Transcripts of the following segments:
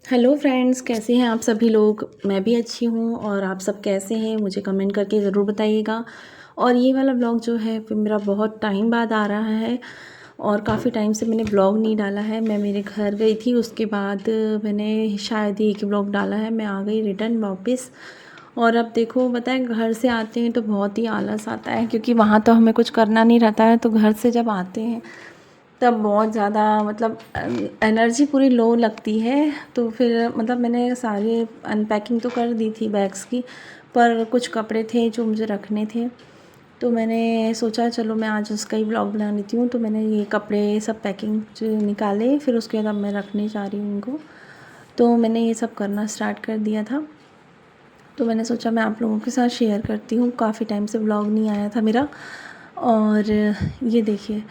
Hello friends, कैसे हैं आप सभी लोग। मैं भी अच्छी हूँ और आप सब कैसे हैं मुझे कमेंट करके ज़रूर बताइएगा। और ये वाला ब्लॉग जो है फिर मेरा बहुत टाइम बाद आ रहा है और काफ़ी टाइम से मैंने ब्लॉग नहीं डाला है। मैं मेरे घर गई थी, उसके बाद मैंने शायद ही एक ब्लॉग डाला है। मैं आ गई रिटर्न वापस और अब देखो बताएं, घर से आते हैं तो बहुत ही आलस आता है क्योंकि वहाँ तो हमें कुछ करना नहीं रहता है। तो घर से जब आते हैं तब बहुत ज़्यादा मतलब एनर्जी पूरी लो लगती है। तो फिर मतलब मैंने सारे अनपैकिंग तो कर दी थी बैग्स की, पर कुछ कपड़े थे जो मुझे रखने थे। तो मैंने सोचा चलो मैं आज उसका ही ब्लॉग बना लेती हूँ। तो मैंने ये कपड़े सब पैकिंग जो निकाले, फिर उसके बाद अब मैं रखने जा रही हूँ उनको। तो मैंने ये सब करना स्टार्ट कर दिया था। तो मैंने सोचा मैं आप लोगों के साथ शेयर करती हूँ। काफ़ी टाइम से ब्लॉग नहीं आया था मेरा। और ये देखिए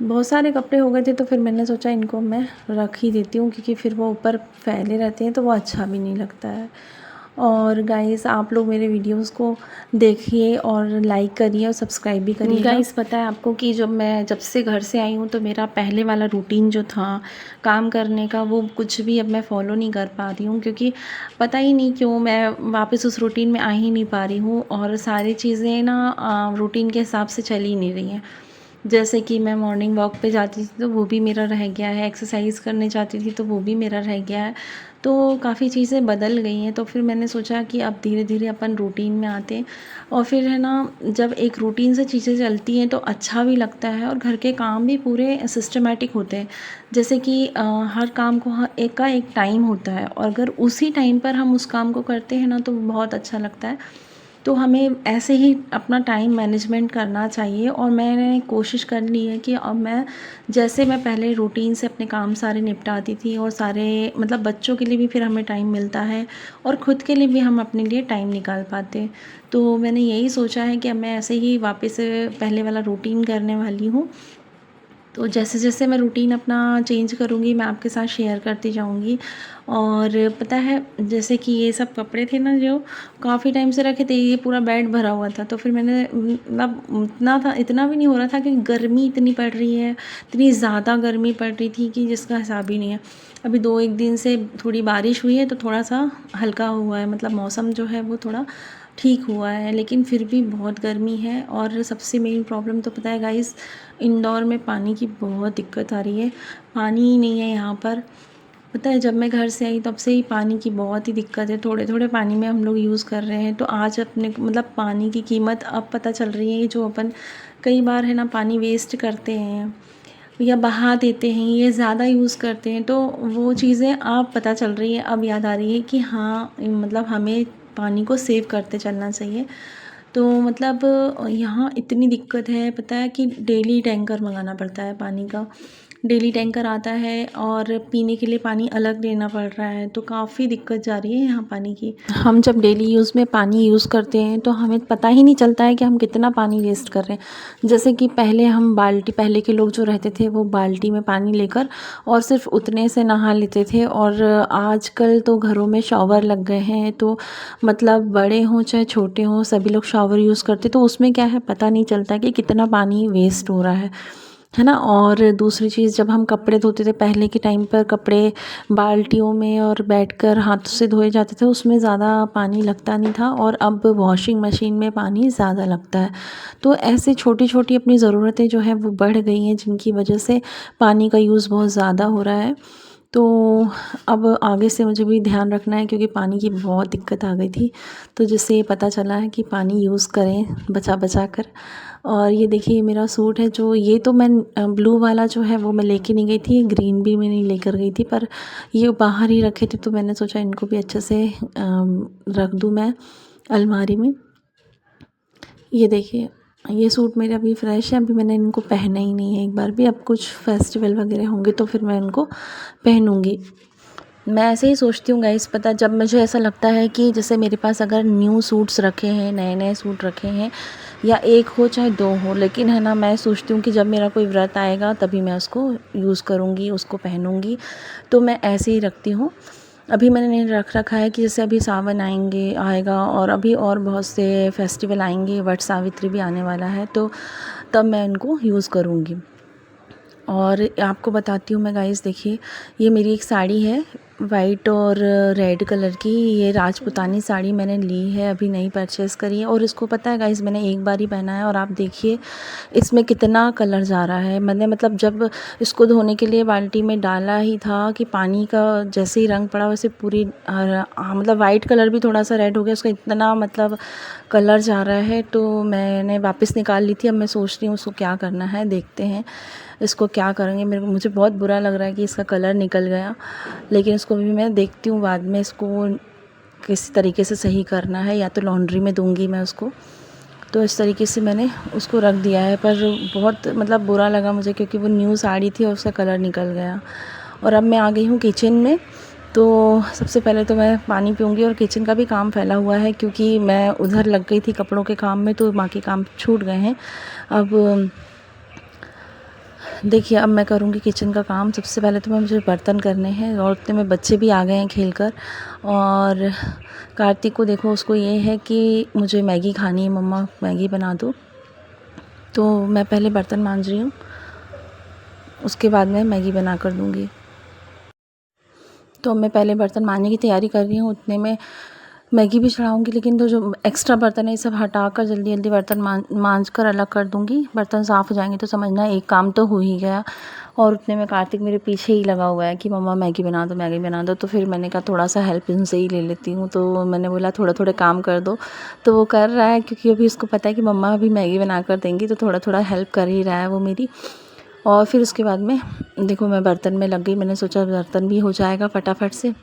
बहुत सारे कपड़े हो गए थे, तो फिर मैंने सोचा इनको मैं रख ही देती हूँ क्योंकि फिर वो ऊपर फैले रहते हैं तो वो अच्छा भी नहीं लगता है। और गाइस आप लोग मेरे वीडियोस को देखिए और लाइक करिए और सब्सक्राइब भी करिएगा। गाइस पता है आपको कि जब से घर से आई हूँ तो मेरा पहले वाला रूटीन जो था काम करने का वो कुछ भी अब मैं फ़ॉलो नहीं कर पा रही हूँ, क्योंकि पता ही नहीं क्यों मैं वापस उस रूटीन में आ ही नहीं पा रही हूँ और सारी चीज़ें ना रूटीन के हिसाब से चल ही नहीं रही हैं। जैसे कि मैं मॉर्निंग वॉक पे जाती थी तो वो भी मेरा रह गया है, एक्सरसाइज करने जाती थी तो वो भी मेरा रह गया है। तो काफ़ी चीज़ें बदल गई हैं। तो फिर मैंने सोचा कि अब धीरे धीरे अपन रूटीन में आते हैं और फिर है ना, जब एक रूटीन से चीज़ें चलती हैं तो अच्छा भी लगता है और घर के काम भी पूरे सिस्टमेटिक होते हैं। जैसे कि हर काम को एक का एक टाइम होता है और अगर उसी टाइम पर हम उस काम को करते हैं ना तो बहुत अच्छा लगता है। तो हमें ऐसे ही अपना टाइम मैनेजमेंट करना चाहिए और मैंने कोशिश कर ली है कि अब मैं पहले रूटीन से अपने काम सारे निपटाती थी और सारे मतलब बच्चों के लिए भी फिर हमें टाइम मिलता है और ख़ुद के लिए भी हम अपने लिए टाइम निकाल पाते हैं। तो मैंने यही सोचा है कि अब मैं ऐसे ही वापस पहले वाला रूटीन करने वाली हूँ। तो जैसे जैसे मैं रूटीन अपना चेंज करूँगी मैं आपके साथ शेयर करती जाऊँगी। और पता है जैसे कि ये सब कपड़े थे ना जो काफ़ी टाइम से रखे थे, ये पूरा बेड भरा हुआ था। तो फिर मैंने मतलब इतना भी नहीं हो रहा था कि गर्मी इतनी पड़ रही है, इतनी ज़्यादा गर्मी पड़ रही थी कि जिसका हिसाब ही नहीं है। अभी 2-1 दिन से थोड़ी बारिश हुई है तो थोड़ा सा हल्का हुआ है, मतलब मौसम जो है वो थोड़ा ठीक हुआ है, लेकिन फिर भी बहुत गर्मी है। और सबसे मेन प्रॉब्लम तो पता है गाइस, इंदौर में पानी की बहुत दिक्कत आ रही है। पानी ही नहीं है यहाँ पर। पता है जब मैं घर से आई तब से ही पानी की बहुत ही दिक्कत है। थोड़े थोड़े पानी में हम लोग यूज़ कर रहे हैं। तो आज अपने मतलब पानी की कीमत अब पता चल रही है। जो अपन कई बार है ना पानी वेस्ट करते हैं या बहा देते हैं, ये ज़्यादा यूज़ करते हैं, तो वो चीज़ें अब पता चल रही है, अब याद आ रही है कि हाँ मतलब हमें पानी को सेव करते चलना चाहिए। तो मतलब यहाँ इतनी दिक्कत है, पता है कि डेली टैंकर मंगाना पड़ता है पानी का। डेली टैंकर आता है और पीने के लिए पानी अलग लेना पड़ रहा है। तो काफ़ी दिक्कत जा रही है यहाँ पानी की। हम जब डेली यूज़ में पानी यूज़ करते हैं तो हमें पता ही नहीं चलता है कि हम कितना पानी वेस्ट कर रहे हैं। जैसे कि पहले के लोग जो रहते थे वो बाल्टी में पानी लेकर और सिर्फ उतने से नहा लेते थे। और आजकल तो घरों में शॉवर लग गए हैं, तो मतलब बड़े हों चाहे छोटे हों सभी लोग शॉवर यूज़ करते। तो उसमें क्या है पता नहीं चलता कि कितना पानी वेस्ट हो रहा है ना। और दूसरी चीज़, जब हम कपड़े धोते थे पहले के टाइम पर, कपड़े बाल्टियों में और बैठकर हाथों से धोए जाते थे, उसमें ज़्यादा पानी लगता नहीं था। और अब वॉशिंग मशीन में पानी ज़्यादा लगता है। तो ऐसे छोटी छोटी अपनी ज़रूरतें जो है वो बढ़ गई हैं, जिनकी वजह से पानी का यूज़ बहुत ज़्यादा हो रहा है। तो अब आगे से मुझे भी ध्यान रखना है क्योंकि पानी की बहुत दिक्कत आ गई थी। तो जिससे ये पता चला है कि पानी यूज़ करें बचा बचा कर। और ये देखिए मेरा सूट है, जो ये तो मैं ब्लू वाला जो है वो मैं लेके नहीं गई थी, ग्रीन भी मैं नहीं लेकर गई थी, पर ये बाहर ही रखे थे तो मैंने सोचा इनको भी अच्छे से रख दूँ मैं अलमारी में। ये देखिए ये सूट मेरे अभी फ्रेश है, अभी मैंने इनको पहना ही नहीं है एक बार भी। अब कुछ फेस्टिवल वगैरह होंगे तो फिर मैं इनको पहनूँगी। मैं ऐसे ही सोचती हूँ गाइस, पता जब मुझे ऐसा लगता है कि जैसे मेरे पास अगर न्यू सूट्स रखे हैं, नए नए सूट रखे हैं, या एक हो चाहे दो हो, लेकिन है ना मैं सोचती हूँ कि जब मेरा कोई व्रत आएगा तभी मैं उसको यूज़ करूँगी, उसको पहनूँगी। तो मैं ऐसे ही रखती हूँ। अभी मैंने रख रखा है कि जैसे अभी सावन आएगा और अभी और बहुत से फेस्टिवल आएंगे, वट सावित्री भी आने वाला है, तो तब मैं इनको यूज़ करूँगी। और आपको बताती हूँ मैं गाइस, देखिए ये मेरी एक साड़ी है, वाइट और रेड कलर की ये राजपूतानी साड़ी मैंने ली है, अभी नई परचेज़ करी है। और इसको पता है गाइस, मैंने एक बार ही पहना है और आप देखिए इसमें कितना कलर जा रहा है। मैंने मतलब जब इसको धोने के लिए बाल्टी में डाला ही था कि पानी का जैसे ही रंग पड़ा वैसे पूरी मतलब वाइट कलर भी थोड़ा सा रेड हो गया, उसका इतना मतलब कलर जा रहा है। तो मैंने वापस निकाल ली थी। अब मैं सोच रही हूँ उसको क्या करना है, देखते हैं इसको क्या करेंगे। मुझे बहुत बुरा लग रहा है कि इसका कलर निकल गया, लेकिन इसको भी मैं देखती हूँ बाद में इसको किसी तरीके से सही करना है, या तो लॉन्ड्री में दूंगी मैं उसको। तो इस तरीके से मैंने उसको रख दिया है, पर बहुत मतलब बुरा लगा मुझे क्योंकि वो न्यू साड़ी थी और उसका कलर निकल गया। और अब मैं आ गई हूँ किचन में। तो सबसे पहले तो मैं पानी पीऊँगी, और किचन का भी काम फैला हुआ है क्योंकि मैं उधर लग गई थी कपड़ों के काम में, तो बाकी काम छूट गए हैं। अब देखिए अब मैं करूँगी किचन का काम। सबसे पहले तो मुझे बर्तन करने हैं, और उतने में बच्चे भी आ गए हैं खेल कर। और कार्तिक को देखो, उसको ये है कि मुझे मैगी खानी है, मम्मा मैगी बना दो। तो मैं पहले बर्तन मांज रही हूँ, उसके बाद मैं मैगी बना कर दूँगी। तो मैं पहले बर्तन मांजने की तैयारी कर रही हूँ, उतने में मैगी भी चढ़ाऊँगी। लेकिन तो जो एक्स्ट्रा बर्तन है ये सब हटा कर जल्दी जल्दी बर्तन मांज कर अलग कर दूँगी। बर्तन साफ़ हो जाएंगे तो समझना एक काम तो हो ही गया। और उतने में कार्तिक मेरे पीछे ही लगा हुआ है कि मम्मा मैगी बना दो, मैगी बना दो। तो फिर मैंने कहा थोड़ा सा हेल्प इनसे ही ले लेती हूँ। तो मैंने बोला थोड़ा थोड़ा काम कर दो, तो वो कर रहा है क्योंकि अभी उसको पता है कि मम्मा अभी मैगी बना कर देंगी, तो थोड़ा थोड़ा हेल्प कर ही रहा है वो मेरी। और फिर उसके बाद में देखो मैं बर्तन में लग गई। मैंने सोचा बर्तन भी हो जाएगा फटाफट से।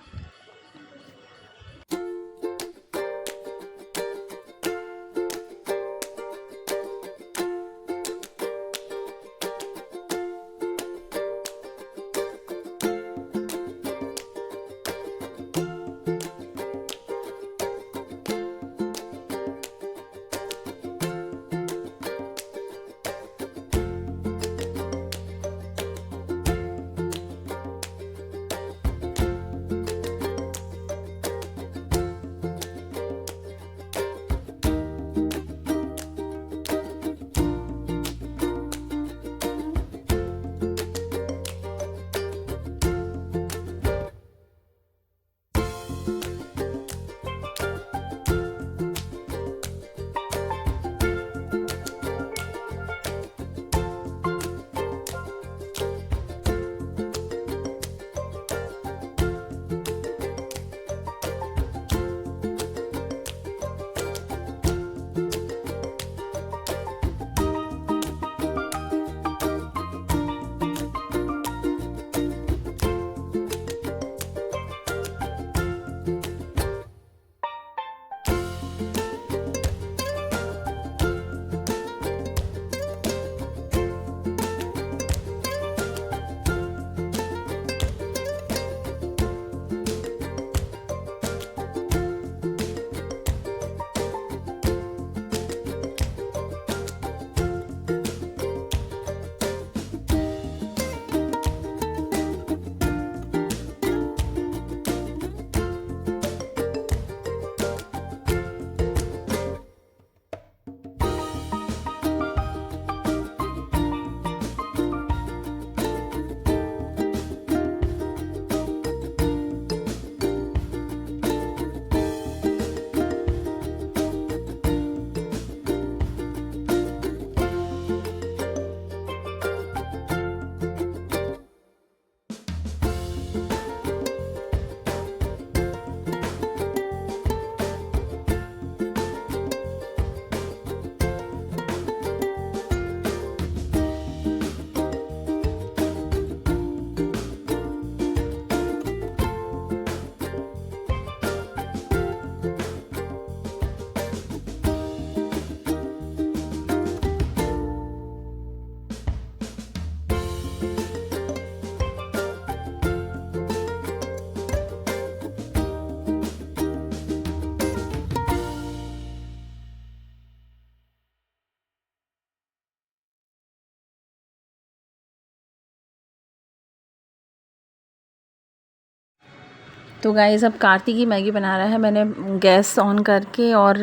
तो गाइस अब कार्तिक ही मैगी बना रहा है। मैंने गैस ऑन करके और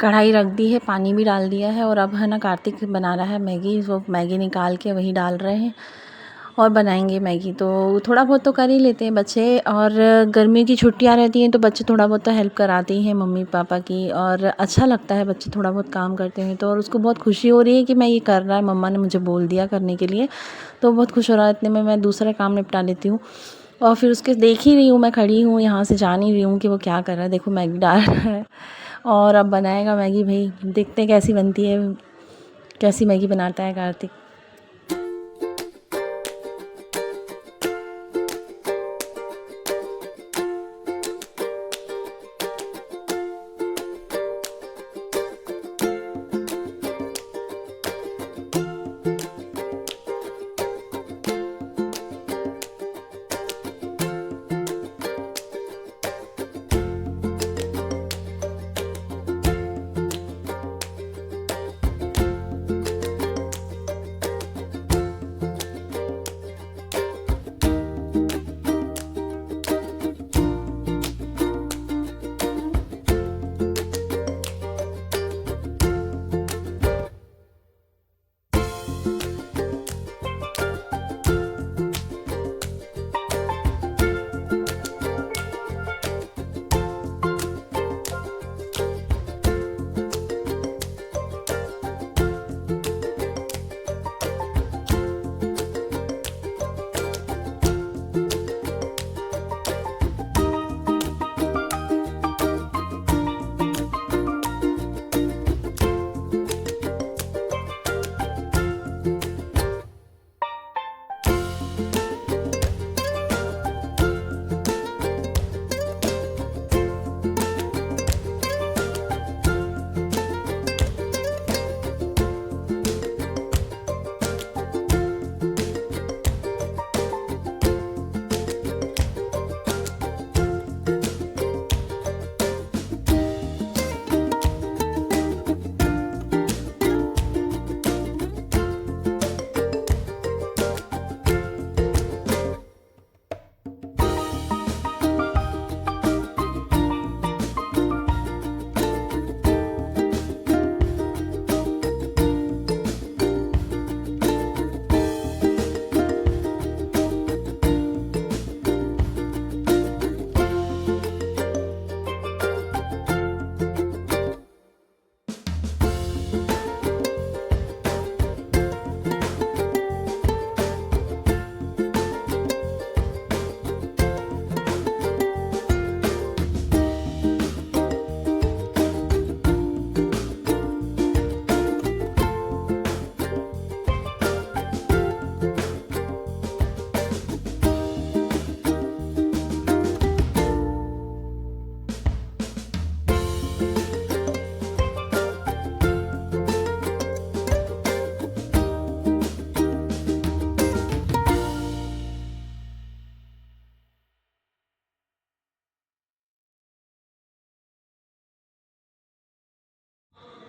कढ़ाई रख दी है, पानी भी डाल दिया है। और अब है ना कार्तिक बना रहा है मैगी, वो मैगी निकाल के वही डाल रहे हैं। और बनाएंगे मैगी। तो थोड़ा बहुत तो कर ही लेते हैं बच्चे, और गर्मियों की छुट्टियां रहती हैं तो बच्चे थोड़ा बहुत तो हेल्प कराते ही हैं मम्मी पापा की, और अच्छा लगता है बच्चे थोड़ा बहुत काम करते हैं तो। और उसको बहुत खुशी हो रही है कि मैं ये कर रहा है, मम्मा ने मुझे बोल दिया करने के लिए, तो बहुत खुश हो रहा है। इतने में मैं दूसरा काम निपटा लेती हूँ, और फिर उसके देख ही रही हूँ, मैं खड़ी हूँ यहाँ से, जान ही रही हूँ कि वो क्या कर रहा है। देखो मैगी डाल रहा है, और अब बनाएगा मैगी। भाई देखते हैं कैसी बनती है, कैसी मैगी बनाता है कार्तिक।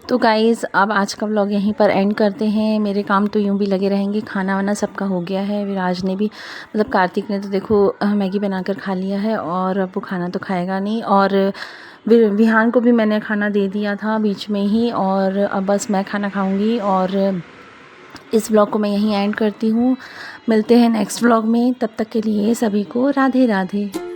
तो गाइज़ अब आज का व्लॉग यहीं पर एंड करते हैं। मेरे काम तो यूँ भी लगे रहेंगे, खाना वाना सबका हो गया है। विराज ने भी, मतलब कार्तिक ने तो देखो मैगी बनाकर खा लिया है, और अब वो खाना तो खाएगा नहीं। और विहान को भी मैंने खाना दे दिया था बीच में ही, और अब बस मैं खाना खाऊंगी। और इस व्लॉग को मैं यहीं एंड करती हूँ। मिलते हैं नेक्स्ट व्लॉग में, तब तक के लिए सभी को राधे राधे।